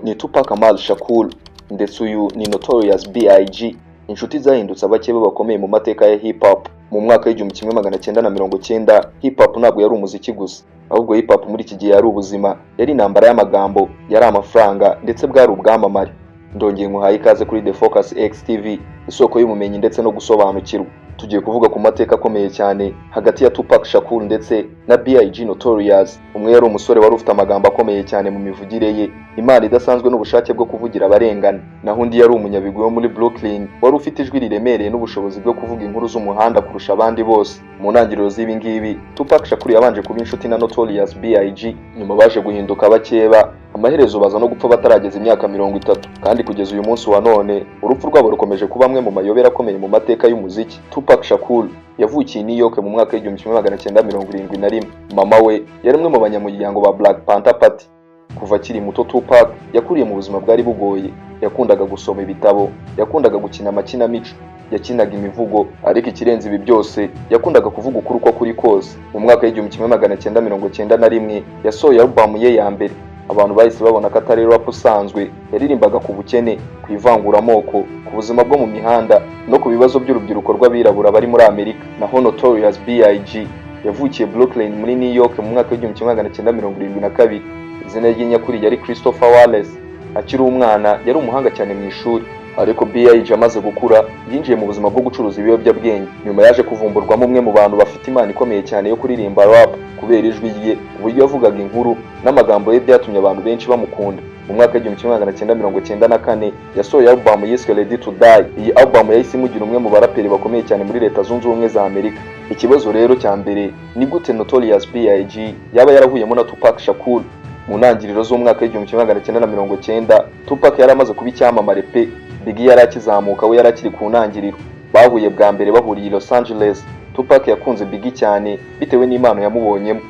ni Tupac Amaru Shakur ndetse uyu ni Notorious B.I.G, inshuti zahindutse abakebe bakomeye mu mateka ya hip hop. Mu mwaka w'1990 hip hop ntabwo yari umuziki gusa, ahubwo hip hop muri iki gihe yari ubuzima, yari intambara y'amagambo, yari amafaranga ndetse bwari ubwamamare. Ndongeye nkuhaye ikaze kuri The Focus X TV, isoko y'ubumenyi ndetse no gusobanukirwa. Tugiye kuvuga ku mateka akomeye cyane hagati ya Tupac Shakur ndetse na B.I.G Notorious. Umwe yari umusore wari ufite amagambo akomeye cyane mu mivugire ye, imana idasanzwe n'ubushake bwo kuvugira abarengana. Naho undi yari umunyabigwi wo muri Brooklyn, wari ufite ijwi riremereye n'ubushobozi bwo kuvuga inkuru z'umuhanda kurusha abandi bose. Mu ntangiriro z'ibi ngibi, Tupac Shakur yabanje kuba inshuti na Notorious B.I.G, nyuma baje guhinduka abakeba, amaherezo baza no gupfa batarageza imyaka 30, kandi kugeza uyu munsi wa none urupfu rwabo rukomeje kuba amwe mu mayobera akomeye mu mateka y'umuziki. Tupac Shakur yavukiye New York mu mwaka w'1971. Mama we yari umwe mu banyamuryango ba Black Panther Party. Kuva akiri muto Tupac yakuriye mu buzima bwari bugoye, yakundaga gusoma ibitabo, yakundaga gukina amakinamico, yakinaga imivugo, ariko ikirenze ibi byose yakundaga kuvuga ukuri uko kuri kose. Mu mwaka w'1991 yasohoye album ye ya mbere. Abantu bahise babona ko atari rap usanzwe, yaririmbaga ku bukene, ku ivanguramoko, ku buzima bwo mu mihanda no ku bibazo by'urubyiruko rw'abirabura bari muri Amerika. Naho Notorious B.I.G yavukiye Brooklyn muri New York mu mwaka w'1972. Izina rye nyakuri yari Christopher Wallace. Akiri umwana yari umuhanga cyane mu ishuri, ariko B.I.G amaze gukura yinjiye mu buzima bwo gucuruza ibiyobyabwenge. Nyuma yaje kuvumburwamo umwe mu bantu bafite imana ikomeye cyane yo kuririmba rap, kubera ijwi rye, uburyo yavugaga inkuru n'amagambo ye byatumye abantu benshi bamukunda. Mu mwaka w'1994 yasohoye album yiswe Ready to Die. Iyi album yahise imugira umwe mu baraperi bakomeye cyane muri Leta Zunze Ubumwe za Amerika. Ikibazo rero cya mbere ni gute Notorious B.I.G yaba yarahuyemo na Tupac Shakur? Mu ntangiriro z'umwaka w'1990 Tupac yari amaze kuba icyamamare pe. Biggie yari akizamuka, we yari akiri ku ntangiriro. Bahuye bwa mbere bahuriye i Los Angeles. Tupac yakunze Biggie cyane bitewe n'impano yamubonyemo,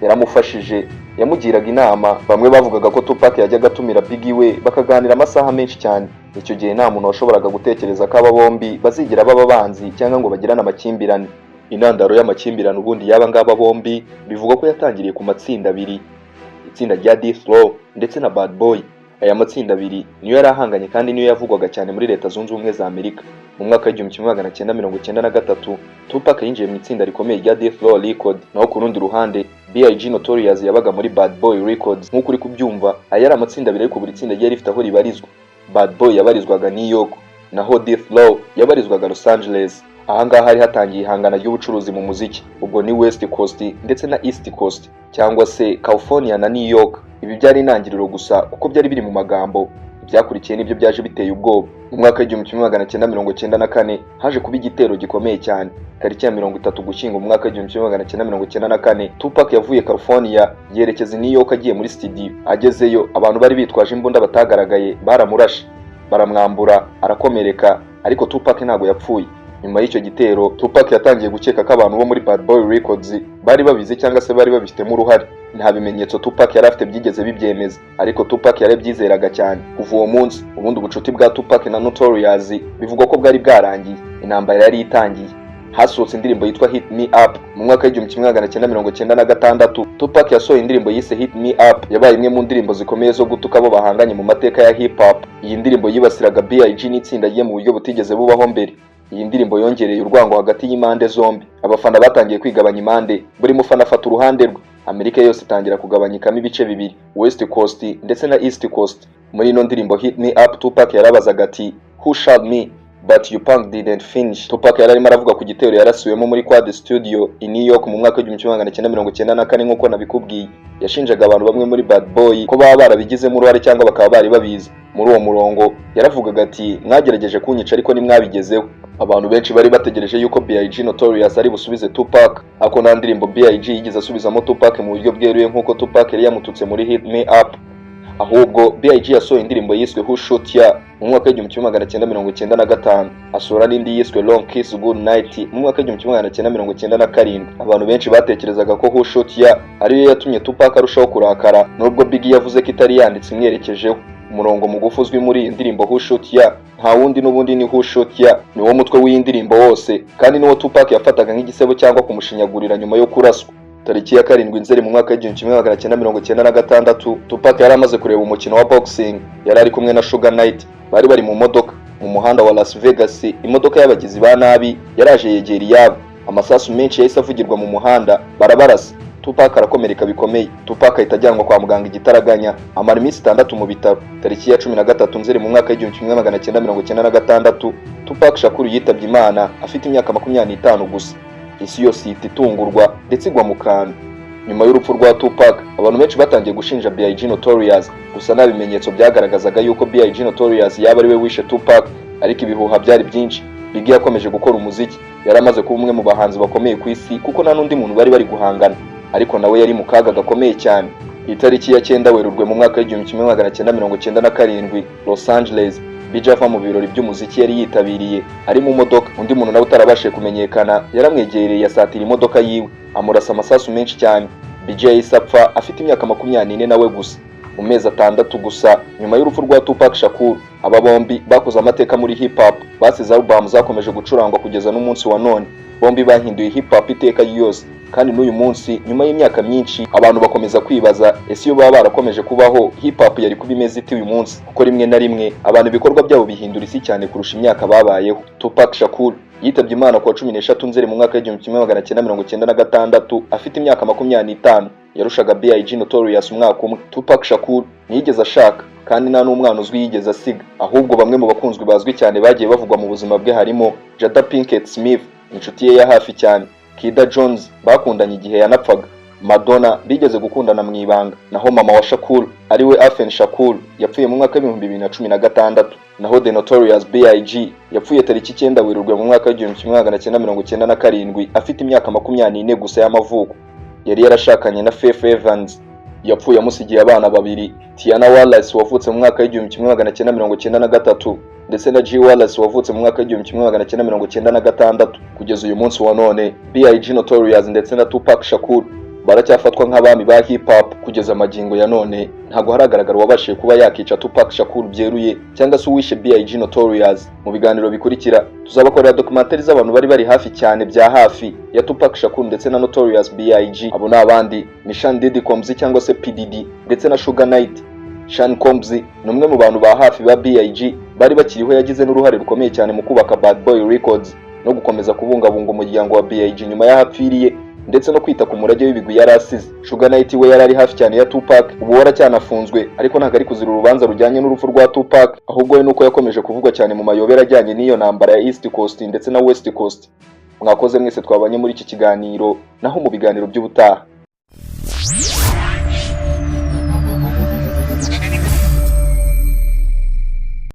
yaramufashije, yamugiraga inama. Bamwe bavugaga ko Tupac yajyaga atumira Biggie we bakaganira amasaha menshi cyane. Icyo gihe nta muntu washoboraga gutekereza ko aba bombi bazigira baba banzi cyangwa ngo bagirane amakimbirane. Intandaro y'amakimbirane ubundi yaba ngaba bombi bivuga ko yatangiriye ku matsinda abiri, itsinda rya Death Row ndetse na Bad Boy. Aya matsinda abiri niyo yari ahanganye kandi niyo yavugwaga cyane muri Leta Zunze Ubumwe za Amerika. Mu mwaka w'1993 Tupac yinjiye mu itsinda rikomeye rya Death Row Record, naho ku rundi ruhande B.I.G Notorious yabaga muri Bad Boy Records. Nk'uko uri kubyumva, aya yari amatsinda abiri ariko buri tsinda ryari rifite aho ribarizwa. Bad Boy yabarizwaga New York, naho Death Row yabarizwaga Los Angeles. Ahangaha hari hatangiye ihangana ry'ubucuruzi mu muziki, ubwo ni West Coast ndetse na East Coast, cyangwa se California na New York. Ibi byari intangiriro gusa kuko byari biri mu magambo, ibyakurikiye nibyo byaje biteye ubwoba. Mu mwaka w'1994 haje kuba igitero gikomeye cyane. Tariki ya 30 Ugushyingo mu mwaka w'1994 Tupac yavuye California yerekeza New York agiye muri studio. Agezeyo abantu bari bitwaje imbunda batagaragaye baramurashe, baramwambura, arakomereka, ariko Tupac ntago yapfuye. Nyuma y'icyo gitero Tupac yatangiye gukeka ko abantu bo muri Bad Boy Records bari babizi cyangwa se bari babifitemo uruhare. Nta bimenyetso Tupac yari afite byigeze bibyemeza, ariko Tupac yari byizeraga cyane. Kuva uwo munsi ubundi ubucuti bwa Tupac na Notorious bivugwa ko bwari bwarangiye, intambara yari itangiye. Hasohotse indirimbo yitwa Hit Me Up mu mwaka w'1996. Tupac yasohoye indirimbo yise Hit Me Up, yabaye imwe mu ndirimbo zikomeye zo gutuka abo bahanganye mu mateka ya hip hop. Iyi ndirimbo yibasiraga B.I.G n'itsinda rye mu buryo butigeze bubaho mbere. Iyi ndirimbo yongereye urwango hagati y'impande zombi. Abafana batangiye kwigabanya impande, buri mufana afata uruhande rwe. Amerika yose itangira kugabanyikamo ibice bibiri, West Coast ndetse na East Coast. Muri ino ndirimbo Hit Me Up Tupac yarabazaga ati Who shot me but you punk didn't finish. Tupac yararimo aravuga ku gitero yarasuwemo muri Quad Studio i New York mu mwaka w'1994 nk'uko nabikubwiye. Yashinjaga abantu bamwe muri Bad Boy ko baba barabigizemo uruhare cyangwa bakaba bari babizi. Muri uwo murongo yaravugaga ati mwagerageje kunyica ariko nimwabigezeho. Abantu benshi bari bategereje yuko B.I.G Notorious ari busubize Tupac, ako nta ndirimbo B.I.G yigeze asubizamo Tupac mu buryo bweruye nk'uko Tupac yari yamututse muri Hit Me Up. Ahubwo B.I.G yasohoye indirimbo yiswe Who Shot Ya mu mwaka w'1995, asohora n'indi yiswe Long Kiss Good Night mu mwaka w'1997. Abantu benshi batekerezaga ko Who Shot Ya ariyo yatumye Tupac arushaho kurakara, nubwo Biggie yavuze ko itari yanditse imwerekejeho. Umurongo mugufi uzwi muri iyi ndirimbo Who Shot Ya nta wundi n'ubundi ni Who Shot Ya, ni wo mutwe w'iyi ndirimbo wose, kandi niwo Tupac yafataga nk'igisebo cyangwa kumushinyagurira nyuma yo kuraswa. Tariki ya 7 Nzeri mu mwaka w'1996 Tupac yari amaze kureba umukino wa boxing. Yari ari kumwe na Sugar Knight, bari bari mu modoka mu muhanda wa Las Vegas. Imodoka y'abagizi ba nabi yaraje yegera iyabo, amasasu menshi yahise avugirwa mu muhanda, barabarasa. Tupac arakomereka bikomeye. Tupac ahita ajyanwa kwa muganga igitaraganya, amara iminsi 6 mu bitaro. Tariki ya 13 Nzeri mu mwaka w'1996 Tupac Shakur yitabye Imana afite imyaka 25 gusa. Isi yose ihita itungurwa ndetse igwa mu kantu. Nyuma y'urupfu rwa Tupac, abantu benshi batangiye gushinja B.I.G Notorious, gusa nta bimenyetso byagaragazaga yuko B.I.G Notorious yaba ari we wishe Tupac, ariko ibihuha byari byinshi. Biggie yakomeje gukora umuziki, yari amaze kuba umwe mu bahanzi bakomeye ku isi kuko nta n'undi muntu bari guhangana, ariko nawe yari mu kaga gakomeye cyane. Itariki ya 9 Werurwe mu mwaka w'1997 Los Angeles, Biggie ava mu birori by'umuziki yari yitabiriye ari mu modoka. Undi muntu nawe utarabashije kumenyekana yaramwegereye, yasatira imodoka yiwe, amurasa amasasu menshi cyane. Biggie yahise apfa afite imyaka 24 nawe gusa. Mu mezi 6 gusa nyuma y'urupfu rwa Tupac Shakur, aba bombi bakoze amateka muri hip hop. Basize album zakomeje gucurangwa kugeza n'umunsi wa none. Bombi bahinduye hip hop iteka yose, kandi n'uyu munsi nyuma y'imyaka myinshi abantu bakomeza kwibaza ese iyo baba barakomeje kubaho hip hop yari kuba imeze ite uyu munsi, kuko rimwe na rimwe abantu ibikorwa byabo bihindura isi cyane kurusha imyaka babayeho. Tupac Shakur yitabye Imana ku wa 13 Nzeri mu mwaka w'1996 afite imyaka 25. Yarushaga B.I.G Notorious umwaka umwe. Tupac Shakur ntiyigeze ashaka kandi nta n'umwana uzwi yigeze asiga, ahubwo bamwe mu bakunzwe bazwi cyane bagiye bavugwa mu buzima bwe harimo Jada Pinkett Smith, inshuti ye ya hafi cyane, Kida Jones bakundanye igihe yanapfaga, Madonna bigeze gukundana mu ibanga, naho mama wa Shakur ariwe Afeni Shakur yapfuye mu mwaka w'2016, naho The Notorious B.I.G yapfuye tariki 9 Werurwe mu mwaka w'1997 afite imyaka 24 gusa y'amavuko. Yari yarashakanye na Faith Evans, yapfuye amusigiye abana babiri, Tiana Wallace wavutse mu mwaka w'1993 ndetse na G Wallace wavutse mu mwaka w'1996. Kugeza uyu munsi wa none, B.I.G Notorious ndetse na Tupac Shakur baracyafatwa nk'abami ba hip hop. Kugeza amagingo ya none ntago haragaragara wabashije kuba yakica Tupac Shakur byeruye cyangwa se uwishe B.I.G Notorious. Mu biganiro bikurikira tuzabakorera documentary z'abantu bari hafi cyane bya hafi ya Tupac Shakur ndetse na Notorious B.I.G. Abo n'abandi ni Sean Diddy Combs cyangwa se P Diddy ndetse na Sugar Knight. Sean Combs ni umwe mu bantu ba hafi ba B.I.G bari bakiriho, yagize n'uruhare rukomeye cyane mu kubaka Bad Boy Records no gukomeza kubungabunga umuryango wa B.I.G nyuma y'ahapfiriye, ndetse no kwita ku murage w'ibigwi yari asize. Sugar Knight we yari ari hafi cyane ya Tupac, ubu waracyanafunzwe ariko ntabwo ari kuzira urubanza rujyanye n'urupfu rwa Tupac, ahubwo we nuko yakomeje kuvugwa cyane mu mayobera ajyanye n'iyo ntambara ya East Coast ndetse na West Coast. Mwakoze mwese twabanye muri iki kiganiro, naho mu biganiro by'ubutaha.